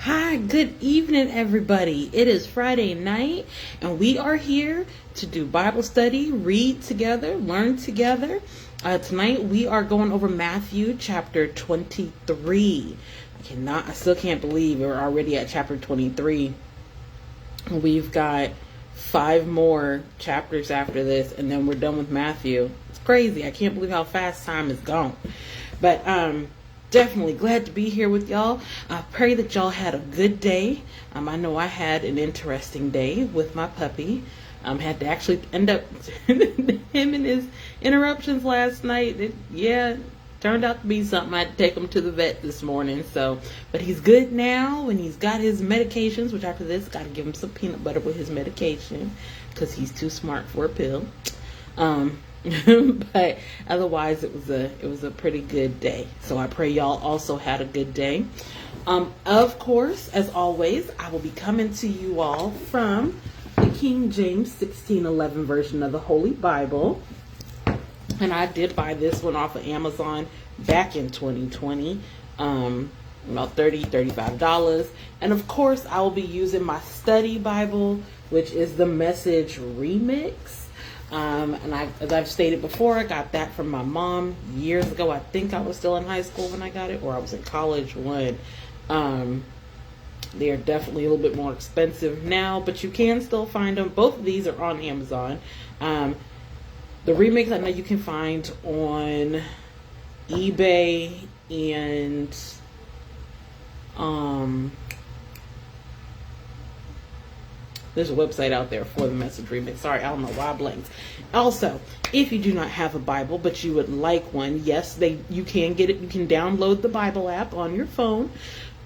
Hi, good evening, everybody. It is Friday night, and we are here to do Bible study, read together, learn together. Tonight, we are going over Matthew chapter 23. I still can't believe we're already at chapter 23. We've got 5 more chapters after this, and then we're done with Matthew. It's crazy. I can't believe how fast time is gone. But, definitely glad to be here with y'all. I pray that y'all had a good day. I know I had an interesting day with my puppy. Had to actually end up him and his interruptions last night. Turned out to be something. I had to take him to the vet this morning. But he's good now, and he's got his medications. Which after this, got to give him some peanut butter with his medication because he's too smart for a pill. But otherwise it was a pretty good day. So I pray y'all also had a good day. Of course, as always, I will be coming to you all from the King James 1611 version of the Holy Bible. And I did buy this one off of Amazon back in 2020. About $35. And of course, I will be using my study Bible, which is the Message Remix. As I've stated before, I got that from my mom years ago. I think I was still in high school when I got it, or I was in college when. They are definitely a little bit more expensive now, but you can still find them. Both of these are on Amazon. The Remix I know you can find on eBay and there's a website out there for the Message Remix. Sorry, I don't know why I blanked. Also, if you do not have a Bible, but you would like one, yes, you can get it. You can download the Bible app on your phone.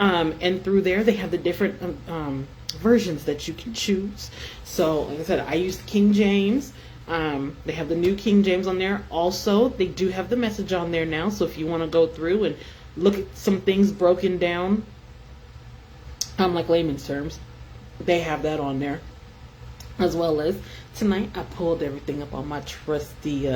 And through there, they have the different versions that you can choose. So, like I said, I use King James. They have the new King James on there. Also, they do have the Message on there now. So if you want to go through and look at some things broken down, like layman's terms, they have that on there. As well as tonight, I pulled everything up on my trusty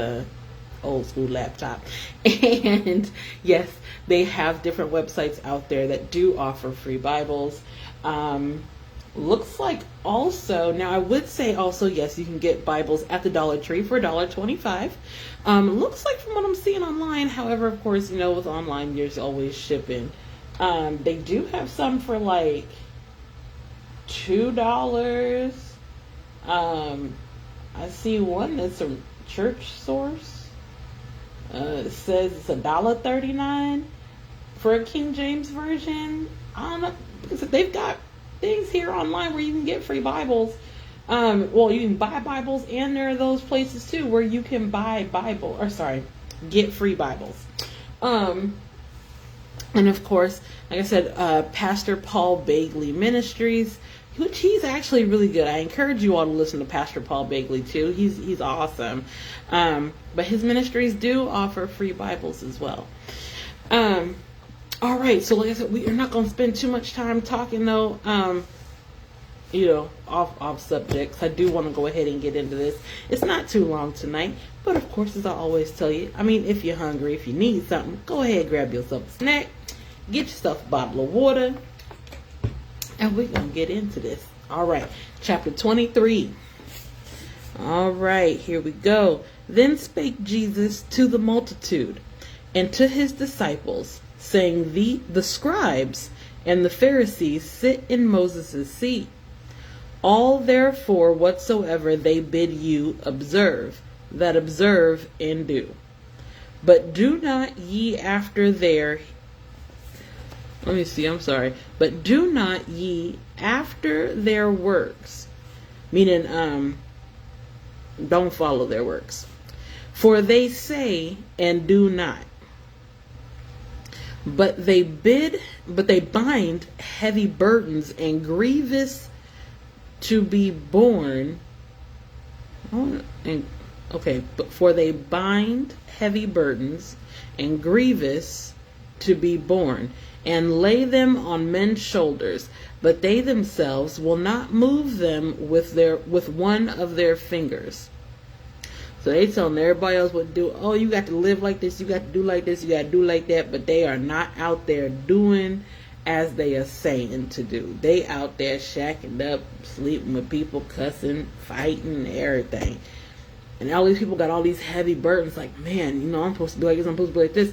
old school laptop. And yes, they have different websites out there that do offer free Bibles. Looks like also, now I would say also, yes, you can get Bibles at the Dollar Tree for $1.25. Looks like from what I'm seeing online, however, of course, with online, there's always shipping. They do have some for like $2. I see one that's a Church Source. It says it's $1.39 for a King James version. I don't know, because they've got things here online where you can get free Bibles. You can buy Bibles, and there are those places too where you can get free Bibles. And of course, like I said, Pastor Paul Bagley Ministries, which he's actually really good. I encourage you all to listen to Pastor Paul Bagley too. He's awesome. But his ministries do offer free Bibles as well. All right, so like I said, we are not going to spend too much time talking though, off subjects. I do want to go ahead and get into this. It's not too long tonight, but of course, as I always tell you, if you're hungry, if you need something, go ahead, grab yourself a snack, get yourself a bottle of water, and we're going to get into this. All right, chapter 23. All right, here we go. Then spake Jesus to the multitude and to his disciples, saying, the scribes and the Pharisees sit in Moses' seat. All therefore whatsoever they bid you observe, that observe and do. But do not ye after their But do not ye after their works, meaning don't follow their works. For they say and do not. But they bind heavy burdens and grievous to be borne. For they bind heavy burdens and grievous to be borne, and lay them on men's shoulders, but they themselves will not move them with one of their fingers. So they telling everybody else what to do. Oh, you got to live like this, you got to do like this, you got to do like that, but they are not out there doing as they are saying to do. They out there shacking up, sleeping with people, cussing, fighting, everything. And all these people got all these heavy burdens. Like, man, I'm supposed to be like this, I'm supposed to be like this.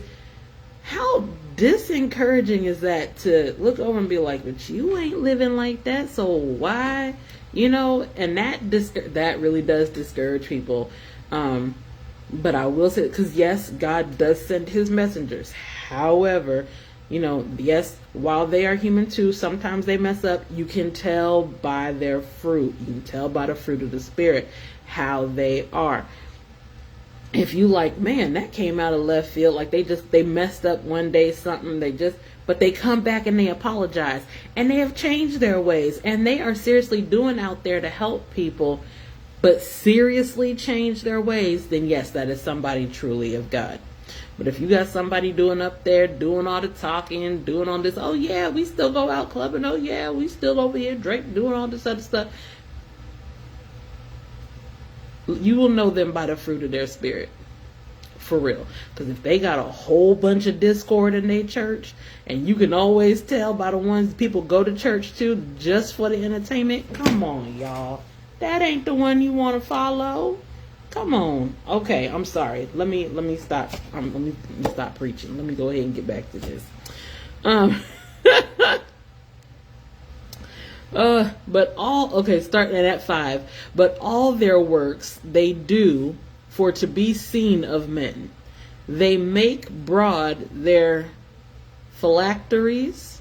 How disencouraging is that to look over and be like, but you ain't living like that, so why? And that really does discourage people. But I will say, because yes, God does send his messengers. However, yes, while they are human too, sometimes they mess up. You can tell by their fruit. You can tell by the fruit of the Spirit how they are. If you like, man, that came out of left field, like they messed up one day, something, but they come back and they apologize and they have changed their ways and they are seriously doing out there to help people, but seriously change their ways, then yes, that is somebody truly of God. But if you got somebody doing up there, doing all the talking, doing all this, oh yeah, we still go out clubbing, oh yeah, we still over here drinking, doing all this other stuff, you will know them by the fruit of their spirit. For real. Because if they got a whole bunch of discord in their church, and you can always tell by the ones people go to church to just for the entertainment, come on, y'all. That ain't the one you want to follow. Come on. Okay, I'm sorry. Let me stop. Let me stop preaching. Let me go ahead and get back to this. Starting at 5. But all their works they do for to be seen of men. They make broad their phylacteries,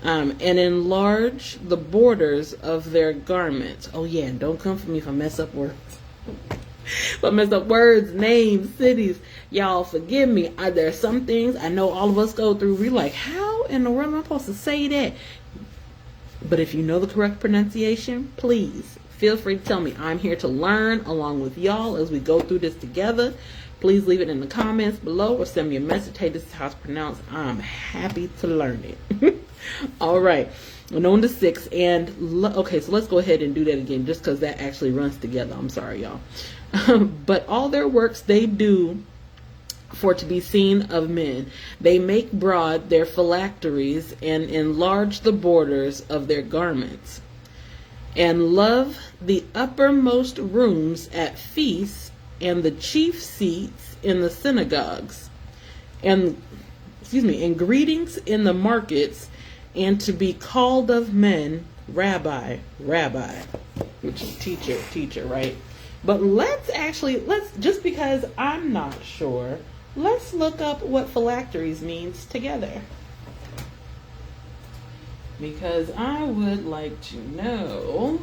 and enlarge the borders of their garments. Oh yeah, and don't come for me if I mess up words. If I mess up words, names, cities, y'all forgive me. There are some things I know all of us go through. We're like, how in the world am I supposed to say that? But if you know the correct pronunciation, please feel free to tell me. I'm here to learn along with y'all as we go through this together. Please leave it in the comments below or send me a message. Hey, this is how it's pronounced. I'm happy to learn it. All right. And on to 6. Okay, so let's go ahead and do that again just because that actually runs together. I'm sorry, y'all. But all their works they do for to be seen of men. They make broad their phylacteries and enlarge the borders of their garments, and love the uppermost rooms at feasts and the chief seats in the synagogues, and greetings in the markets, and to be called of men rabbi, which is teacher, right? But let's just because I'm not sure, let's look up what phylacteries means together. Because I would like to know.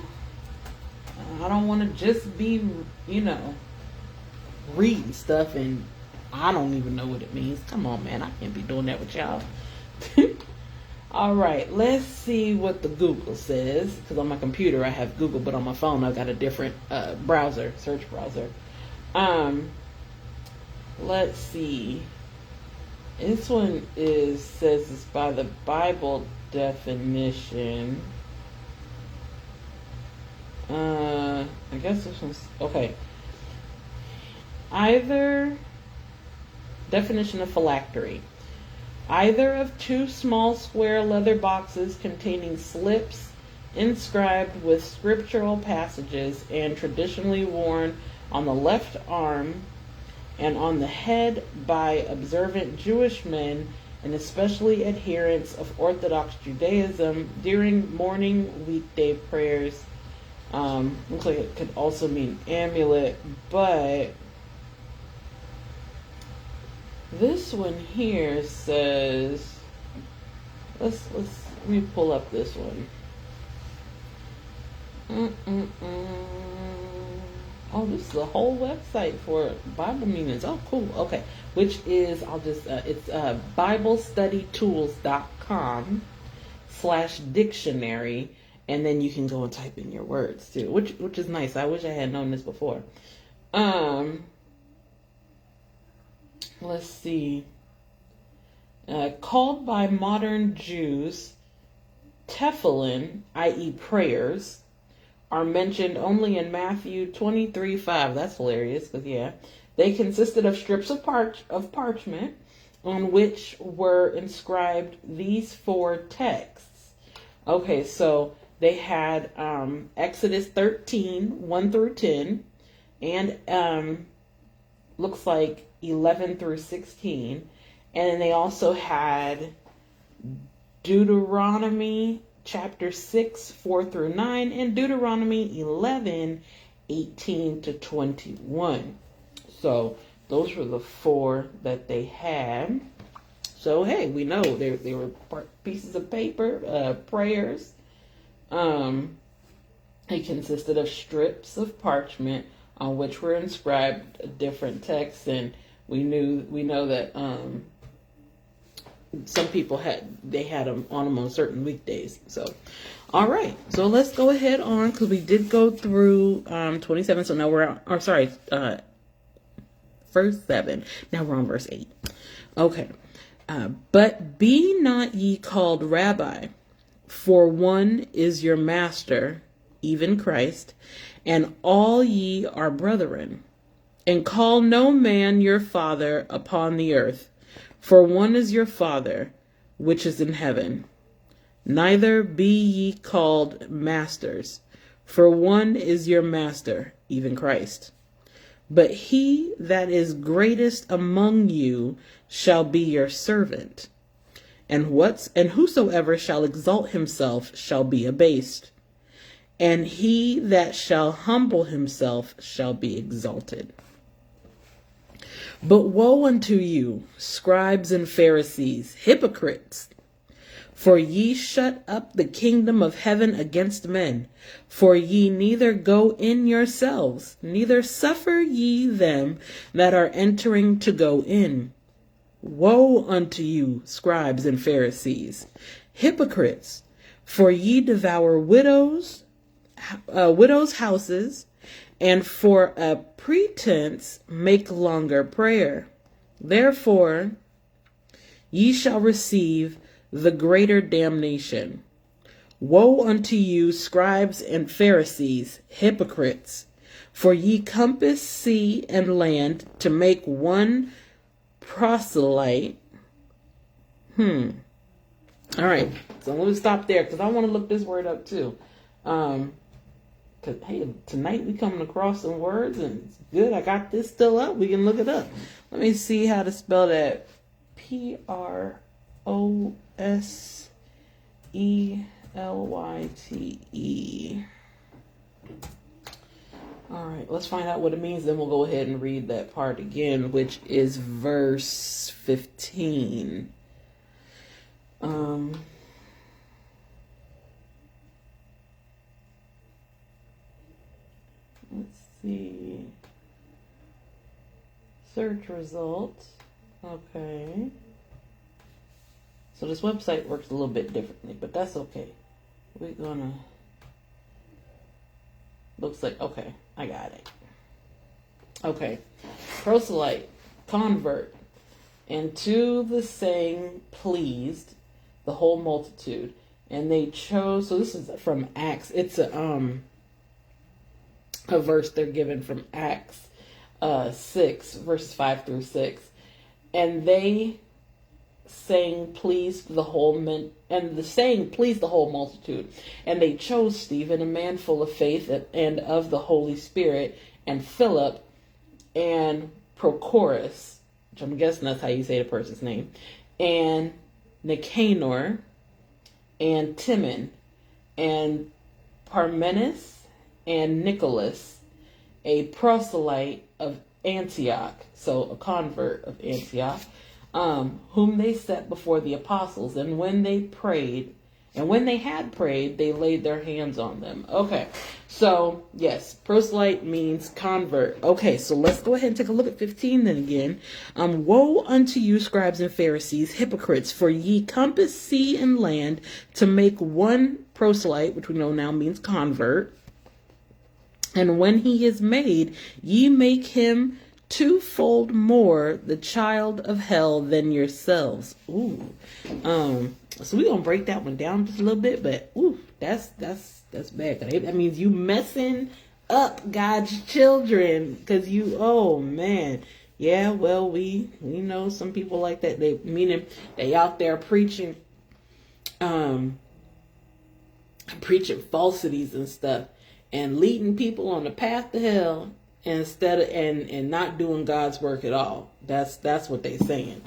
I don't want to just be, reading stuff and I don't even know what it means. Come on, man. I can't be doing that with y'all. All right. Let's see what the Google says. Because on my computer I have Google, but on my phone I've got a different search browser. Let's see. This one says it's by the Bible definition. I guess this one's okay. Definition of phylactery. Either of 2 small square leather boxes containing slips inscribed with scriptural passages and traditionally worn on the left arm and on the head by observant Jewish men and especially adherents of Orthodox Judaism during morning weekday prayers. Looks like it could also mean amulet, but this one here says, let me pull up this one. Oh, this is a whole website for Bible meanings. Oh, cool. Okay. Which is, it's BibleStudyTools.com/dictionary. And then you can go and type in your words too, which is nice. I wish I had known this before. Let's see. Called by modern Jews, tefillin, i.e. prayers, are mentioned only in Matthew 23:5. That's hilarious, because they consisted of strips of parchment on which were inscribed these 4 texts. Okay, so they had Exodus 13, 1 through 10, and looks like 11 through 16. And then they also had Deuteronomy chapter 6, 4 through 9, and Deuteronomy 11, 18 to 21. So those were the 4 that they had. So, hey, we know they were pieces of paper, prayers. It consisted of strips of parchment on which were inscribed different texts, and we know that some people had them on certain weekdays. So, all right. So let's go ahead on, because we did go through 27. So now we're verse 7. Now we're on verse 8. Okay. But be not ye called rabbi, for one is your master, even Christ, and all ye are brethren. And call no man your father upon the earth, for one is your Father, which is in heaven. Neither be ye called masters, for one is your master, even Christ. But he that is greatest among you shall be your servant. And whosoever shall exalt himself shall be abased, and he that shall humble himself shall be exalted. But woe unto you, scribes and Pharisees, hypocrites! For ye shut up the kingdom of heaven against men. For ye neither go in yourselves, neither suffer ye them that are entering to go in. Woe unto you, scribes and Pharisees, hypocrites! For ye devour widows' houses, and for a pretense make longer prayer. Therefore ye shall receive the greater damnation. Woe unto you, scribes and Pharisees, hypocrites! For ye compass sea and land to make one proselyte. All right, so let me stop there, because I want to look this word up too. Because, hey, tonight we coming across some words, and it's good. I got this still up. We can look it up. Let me see how to spell that. Proselyte. All right, let's find out what it means. Then we'll go ahead and read that part again, which is verse 15. Let's see. Search results. Okay. So this website works a little bit differently, but that's okay. We're gonna... Looks like, okay, I got it. Okay. Proselyte, convert, and to the saying pleased the whole multitude. And they chose, so this is from Acts. It's a verse they're given from Acts 6, verses 5 through 6. And they saying pleased the whole pleased the whole multitude. And they chose Stephen, a man full of faith and of the Holy Spirit, and Philip, and Prochorus, which I'm guessing that's how you say the person's name, and Nicanor, and Timon, and Parmenas, and Nicholas, a proselyte of Antioch, so a convert of Antioch, whom they set before the apostles. And when they had prayed, they laid their hands on them. Okay, so yes, proselyte means convert. Okay, so let's go ahead and take a look at 15 then again. Woe unto you, scribes and Pharisees, hypocrites! For ye compass sea and land to make one proselyte, which we know now means convert. And when he is made, ye make him twofold more the child of hell than yourselves. Ooh. So we're gonna break that one down just a little bit, but ooh, that's bad. That means you messing up God's children, because oh man, Yeah, well, we know some people like that. They meaning they out there preaching preaching falsities and stuff and leading people on the path to hell instead of and not doing God's work at all. That's what they're saying.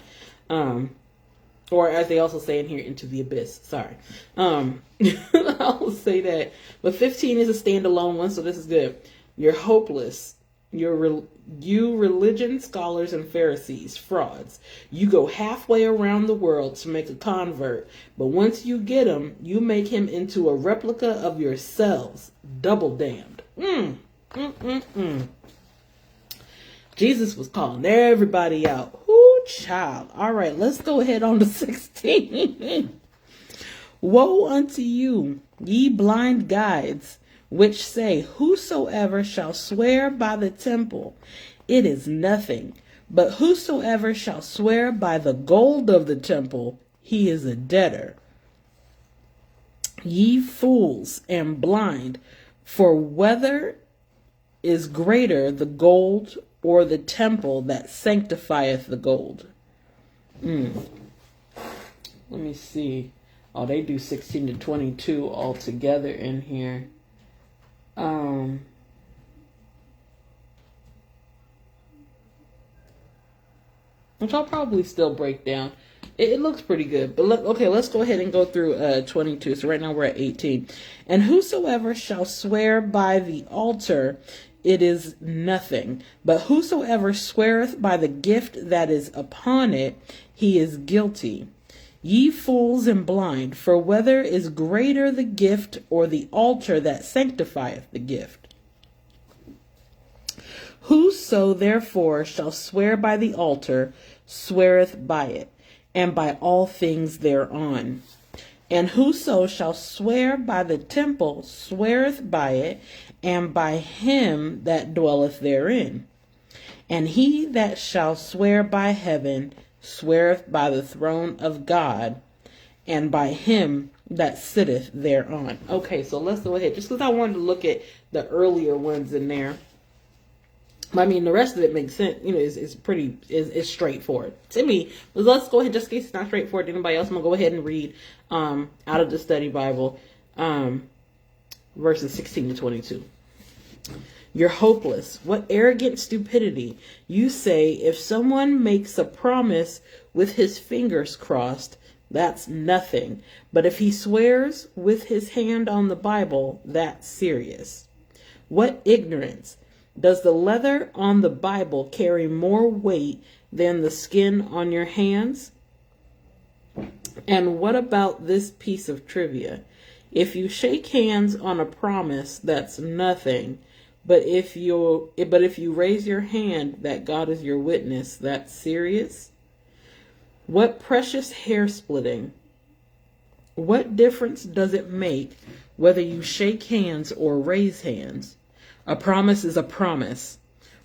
Or as they also say in here, into the abyss. Sorry. I'll say that. But 15 is a standalone one, so this is good. You're hopeless. You religion scholars and Pharisees, frauds. You go halfway around the world to make a convert, but once you get him, you make him into a replica of yourselves. Double damned. Jesus was calling everybody out. Ooh, child. All right, let's go ahead on to 16. Woe unto you, ye blind guides, which say, whosoever shall swear by the temple, it is nothing. But whosoever shall swear by the gold of the temple, he is a debtor. Ye fools and blind, for whether is greater the gold or the temple that sanctifieth the gold? Let me see. Oh, they do 16 to 22 all together in here. Which I'll probably still break down. It looks pretty good. But let's go ahead and go through 22. So right now we're at 18. And whosoever shall swear by the altar, it is nothing. But whosoever sweareth by the gift that is upon it, he is guilty. Ye fools and blind, for whether is greater the gift or the altar that sanctifieth the gift? Whoso therefore shall swear by the altar, sweareth by it, and by all things thereon. And whoso shall swear by the temple, sweareth by it, and by him that dwelleth therein. And he that shall swear by heaven, sweareth by the throne of God, and by him that sitteth thereon. Okay, so let's go ahead. Just because I wanted to look at the earlier ones in there. I mean, the rest of it makes sense. You know, is straightforward to me. But let's go ahead, just in case it's not straightforward to anybody else. I'm gonna go ahead and read out of the study Bible, verses 16 to 22. You're hopeless. What arrogant stupidity. You say, if someone makes a promise with his fingers crossed, that's nothing. But if he swears with his hand on the Bible, that's serious. What ignorance. Does the leather on the Bible carry more weight than the skin on your hands? And what about this piece of trivia? If you shake hands on a promise, that's nothing. But if you raise your hand that God is your witness, that's serious. What precious hair splitting. What difference does it make whether you shake hands or raise hands? A promise is a promise.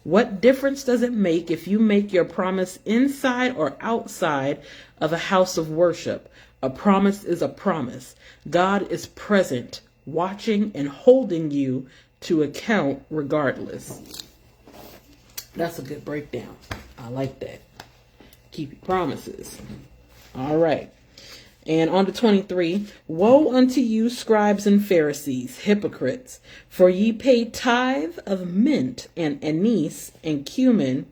What difference does it make if you make your promise inside or outside of a house of worship? A promise is a promise. God is present, watching and holding you to account regardless. That's a good breakdown. I like that. Keep your promises. All right. And on to 23. Woe unto you, scribes and Pharisees, hypocrites, for ye pay tithe of mint and anise and cumin,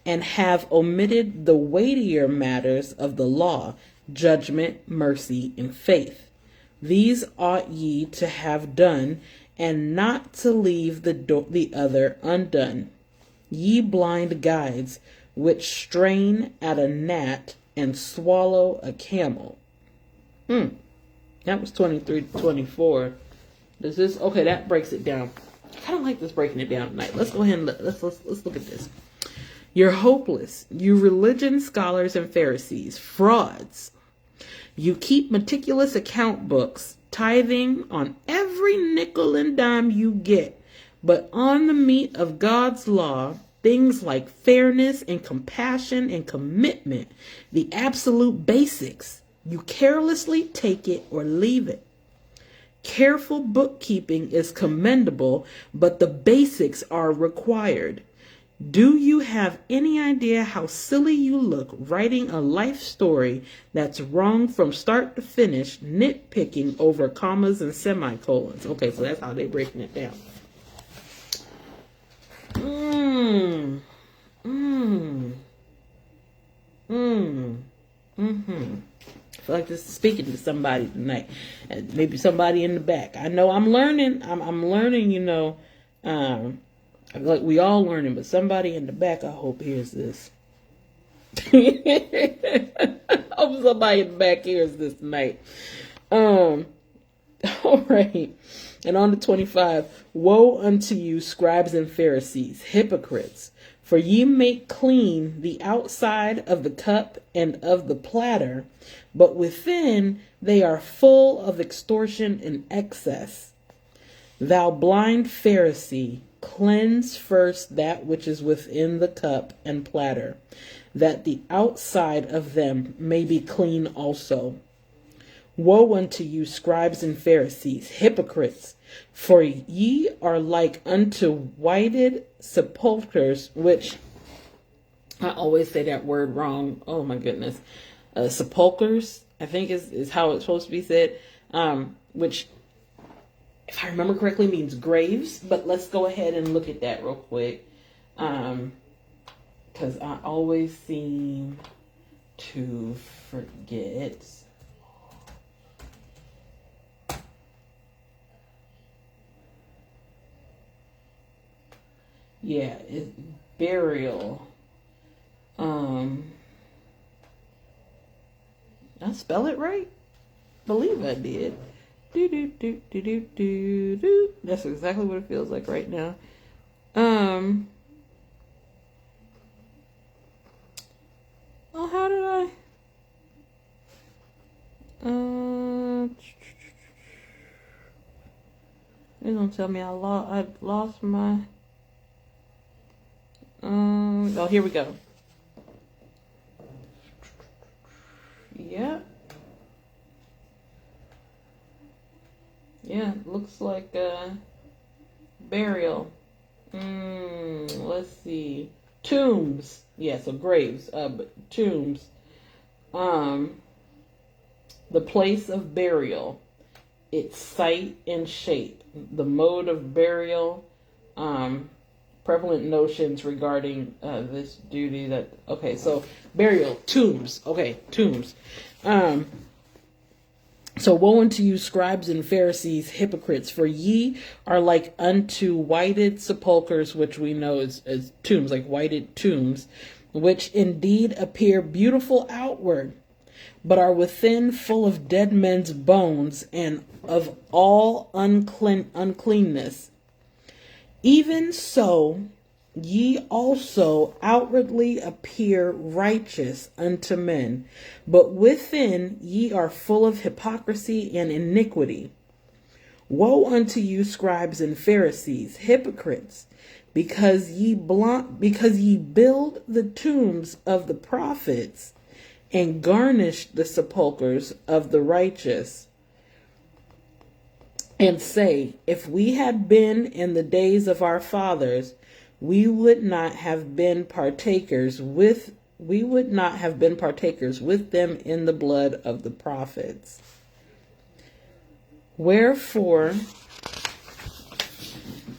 and have omitted the weightier matters of the law, judgment, mercy, and faith. These ought ye to have done, and not to leave the other undone. Ye blind guides, which strain at a gnat and swallow a camel. That was 23 to 24. Does this, okay, that breaks it down. I kind of like this breaking it down tonight. Let's go ahead and let's look at this. You're hopeless. You religion scholars and Pharisees, frauds. You keep meticulous account books, tithing on every nickel and dime you get. But on the meat of God's law, things like fairness and compassion and commitment, the absolute basics, you carelessly take it or leave it. Careful bookkeeping is commendable, but the basics are required. Do you have any idea how silly you look writing a life story that's wrong from start to finish, nitpicking over commas and semicolons? Okay, so that's how they're breaking it down. I feel like this is speaking to somebody tonight, and maybe somebody in the back. I know I'm learning. I'm learning. Like we all learning, but somebody in the back, I hope, hears this. I hope somebody in the back hears this tonight. All right. And on to 25. Woe unto you, scribes and Pharisees, hypocrites, for ye make clean the outside of the cup and of the platter, but within they are full of extortion and excess. Thou blind Pharisee, cleanse first that which is within the cup and platter, that the outside of them may be clean also. Woe unto you, scribes and Pharisees, hypocrites, for ye are like unto whited sepulchres, which I always say that word wrong. Oh my goodness. Sepulchres, I think is how it's supposed to be said, which, if I remember correctly, means graves. But let's go ahead and look at that real quick, because I always seem to forget. Yeah, it's burial. Did I spell it right? Believe I did. Do. That's exactly what it feels like right now. Oh, how did I? They're gonna tell me I lost my. Oh, here we go. Yeah. Yeah, looks like burial. Let's see. Tombs. Yeah, so graves, but tombs. The place of burial. Its site and shape. The mode of burial. Prevalent notions regarding this duty that, okay, so burial, tombs. Okay, tombs. So woe unto you, scribes and Pharisees, hypocrites, for ye are like unto whited sepulchres, which we know as tombs, like whited tombs, which indeed appear beautiful outward, but are within full of dead men's bones and of all uncleanness. Even so, ye also outwardly appear righteous unto men, but within ye are full of hypocrisy and iniquity. Woe unto you, scribes and Pharisees, hypocrites, because ye build the tombs of the prophets and garnish the sepulchres of the righteous, and say, if we had been in the days of our fathers, we would not have been partakers with them in the blood of the prophets. Wherefore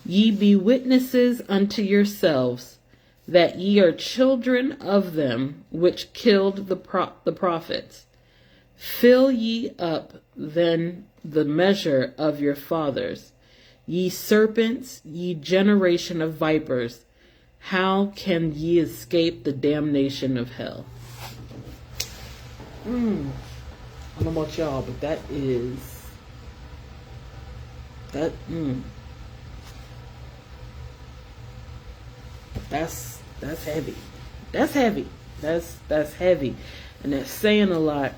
ye be witnesses unto yourselves that ye are children of them which killed the prophets. Fill ye up then the measure of your fathers. Ye serpents, ye generation of vipers, how can ye escape the damnation of hell? I don't know about y'all, but that's heavy. That's heavy. That's heavy. And that's saying a lot.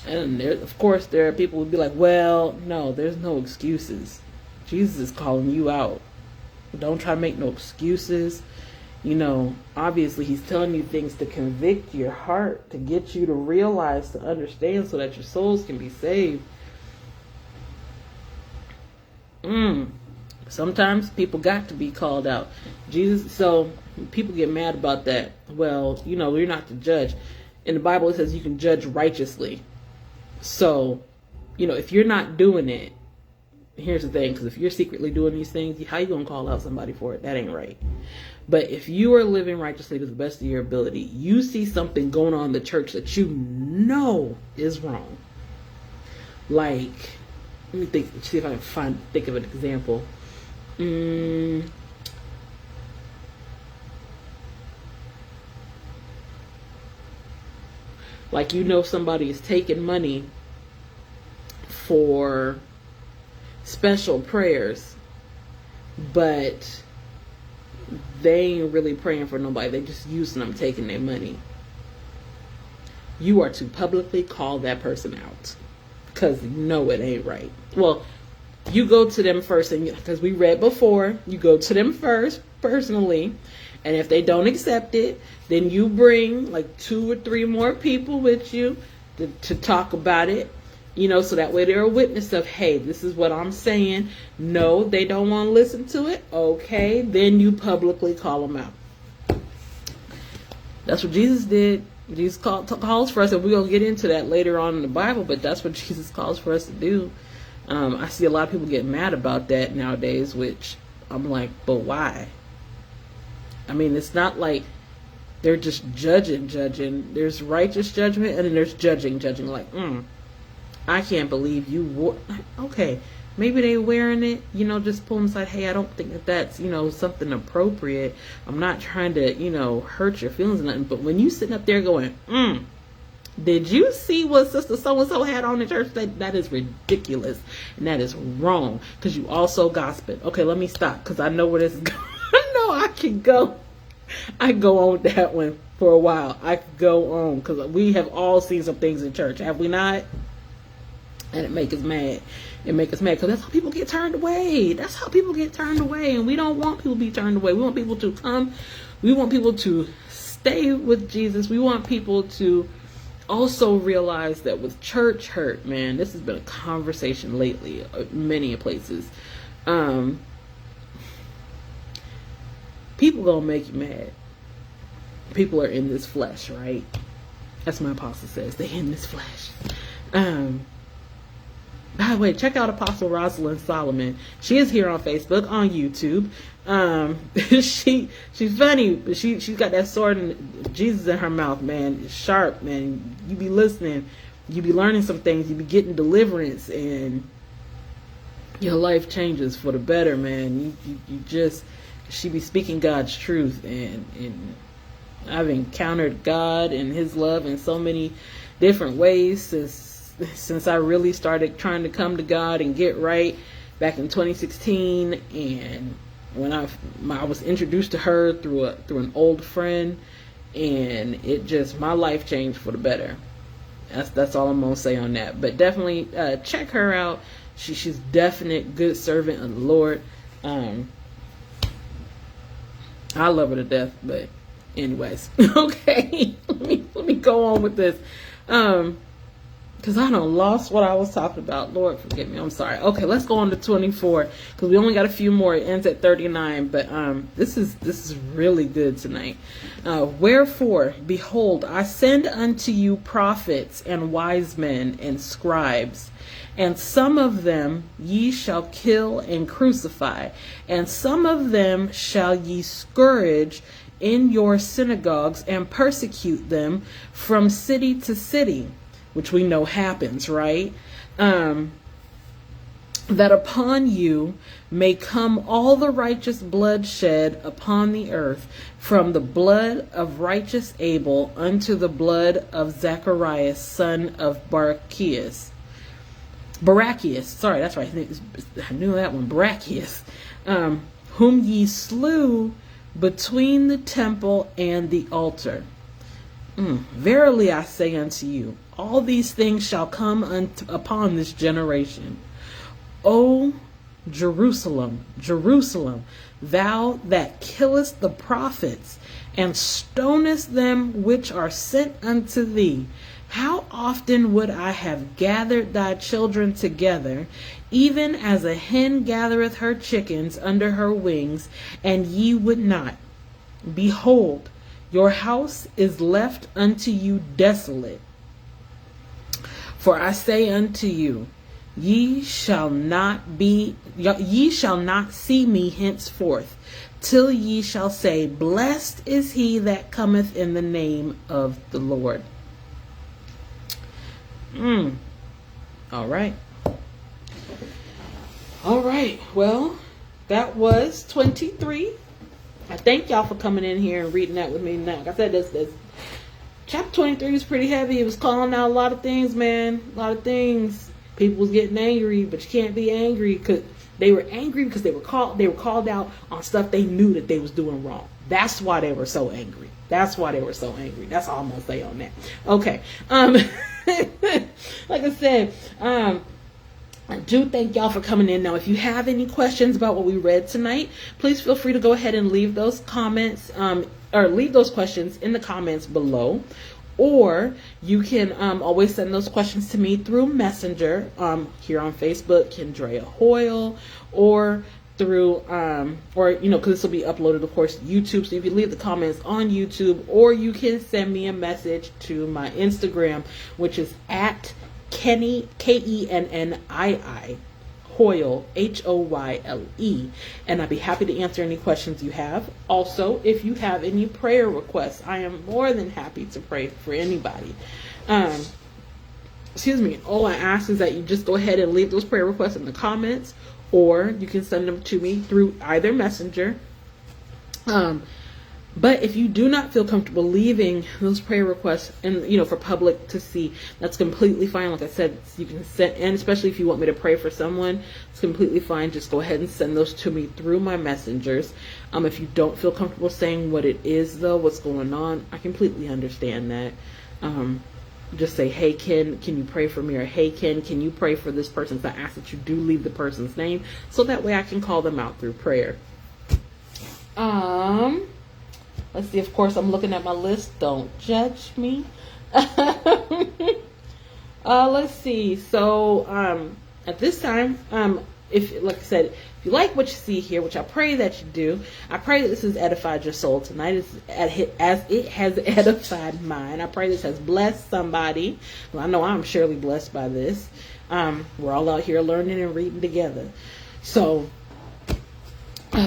And there, of course, there are people who would be like, well, no, there's no excuses. Jesus is calling you out. Don't try to make no excuses. Obviously he's telling you things to convict your heart, to get you to realize, to understand, so that your souls can be saved. Sometimes people got to be called out. Jesus, so people get mad about that. Well, you're not to judge. In the Bible, it says you can judge righteously. So, if you're not doing it, here's the thing, because if you're secretly doing these things, how you going to call out somebody for it? That ain't right. But if you are living righteously to the best of your ability, you see something going on in the church that you know is wrong. Like, let me see if I can think of an example. Like, somebody is taking money for special prayers, but they ain't really praying for nobody. They just using them, taking their money. You are to publicly call that person out, because it ain't right. Well, you go to them first, and because we read before, you go to them first personally, and if they don't accept it, then you bring like 2 or 3 more people with you to talk about it, so that way they're a witness of, hey, this is what I'm saying. No, they don't want to listen to it. Okay, then you publicly call them out. That's what Jesus did. Jesus calls for us, and we're going to get into that later on in the Bible, but that's what Jesus calls for us to do. I see a lot of people get mad about that nowadays, which I'm like, but why? I mean, it's not like they're just judging. There's righteous judgment, and then there's judging. Like, I can't believe you wore. Okay, maybe they wearing it, just pull them aside. Hey, I don't think that's, something appropriate. I'm not trying to, hurt your feelings or nothing. But when you sitting up there going, did you see what Sister So-and-so had on in church? That is ridiculous. And that is wrong. Because you also gossiping. Okay, let me stop. Because I know where this is going. I know I can go. I go on with that one for a while. I could go on. Because we have all seen some things in church. Have we not? And it makes us mad. Because that's how people get turned away. That's how people get turned away. And we don't want people to be turned away. We want people to come. We want people to stay with Jesus. We want people to also realize that with church hurt, man, this has been a conversation lately, many places. People gonna make you mad. People are in this flesh, right? That's my apostle says. They in this flesh. By the way, check out Apostle Rosalind Solomon. She is here on Facebook, on YouTube. She's funny, but she's got that sword and Jesus in her mouth, man. It's sharp, man. You be listening, you be learning some things, you be getting deliverance, and your life changes for the better, man. She be speaking God's truth, and I've encountered God and His love in so many different ways since I really started trying to come to God and get right back in 2016, and when I was introduced to her through an old friend, and my life changed for the better. That's all I'm gonna say on that. But definitely check her out. She's definite good servant of the Lord. I love her to death. But anyways, okay, let me go on with this. Because I done lost what I was talking about. Lord, forgive me. I'm sorry. Okay, let's go on to 24. Because we only got a few more. It ends at 39. But this is really good tonight. Wherefore, behold, I send unto you prophets and wise men and scribes. And some of them ye shall kill and crucify. And some of them shall ye scourge in your synagogues and persecute them from city to city. Which we know happens, right? That upon you may come all the righteous blood shed upon the earth, from the blood of righteous Abel unto the blood of Zacharias, son of Barachias. Sorry, that's right. I knew that one. Barachias. Whom ye slew between the temple and the altar. Verily I say unto you, all these things shall come upon this generation. O Jerusalem, Jerusalem, thou that killest the prophets, and stonest them which are sent unto thee, How often would I have gathered thy children together, even as a hen gathereth her chickens under her wings, and ye would not. Behold, your house is left unto you desolate. For I say unto you, ye shall not see me henceforth, till ye shall say, Blessed is he that cometh in the name of the Lord. All right. Well, that was 23. I thank y'all for coming in here and reading that with me. Now, like I said, this chapter 23 was pretty heavy. It was calling out a lot of things, man. A lot of things. People was getting angry, but you can't be angry because they were angry because they were called out on stuff they knew that they was doing wrong. That's why they were so angry. That's all I'm gonna say on that. Okay. Like I said, I do thank y'all for coming in. Now, if you have any questions about what we read tonight, please feel free to go ahead and leave those comments, or leave those questions in the comments below. Or you can always send those questions to me through Messenger here on Facebook, Kendrea Hoyle, or through, because this will be uploaded, of course, YouTube. So you can leave the comments on YouTube, or you can send me a message to my Instagram, which is at Kenny, Kennii, Hoyle, Hoyle, and I'd be happy to answer any questions you have. Also, if you have any prayer requests, I am more than happy to pray for anybody. All I ask is that you just go ahead and leave those prayer requests in the comments, or you can send them to me through either messenger. But if you do not feel comfortable leaving those prayer requests and, for public to see, that's completely fine. Like I said, you can send, and especially if you want me to pray for someone, it's completely fine. Just go ahead and send those to me through my messengers. If you don't feel comfortable saying what it is, though, what's going on, I completely understand that. Just say, hey, Ken, can you pray for me? Or, hey, Ken, can you pray for this person? So I ask that you do leave the person's name, so that way I can call them out through prayer. Let's see, of course, I'm looking at my list. Don't judge me. Let's see. So, at this time, like I said, if you like what you see here, which I pray that you do, I pray that this has edified your soul tonight as it has edified mine. I pray this has blessed somebody. Well, I know I'm surely blessed by this. We're all out here learning and reading together. So,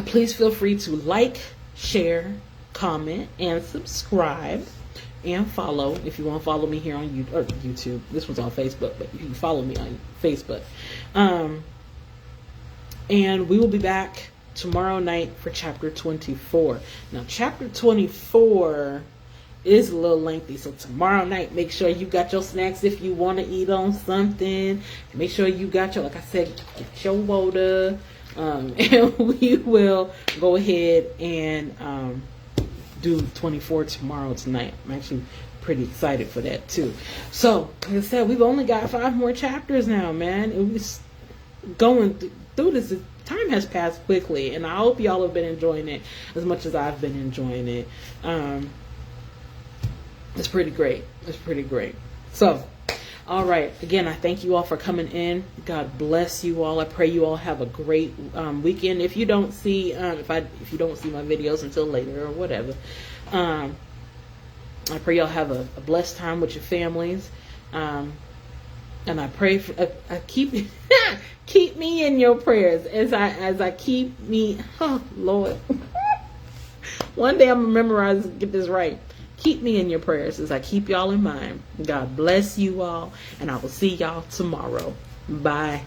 please feel free to like, share, comment, and subscribe, and follow if you want to follow me here on YouTube. This one's on Facebook, but you can follow me on Facebook. And we will be back tomorrow night for chapter 24. Now, chapter 24 is a little lengthy, so tomorrow night, make sure you got your snacks if you want to eat on something. Make sure you got your, like I said, get your water. And we will go ahead and do 24 tonight. I'm actually pretty excited for that too. So, like I said, we've only got 5 more chapters now, man. It was going through this. Time has passed quickly, and I hope y'all have been enjoying it as much as I've been enjoying it. It's pretty great. So, all right. Again, I thank you all for coming in. God bless you all. I pray you all have a great weekend. If you don't see, if you don't see my videos until later or whatever, I pray y'all have a blessed time with your families. And I pray for keep keep me in your prayers as I keep me. Oh Lord, one day I'm gonna memorize and get this right. Keep me in your prayers as I keep y'all in mind. God bless you all, and I will see y'all tomorrow. Bye.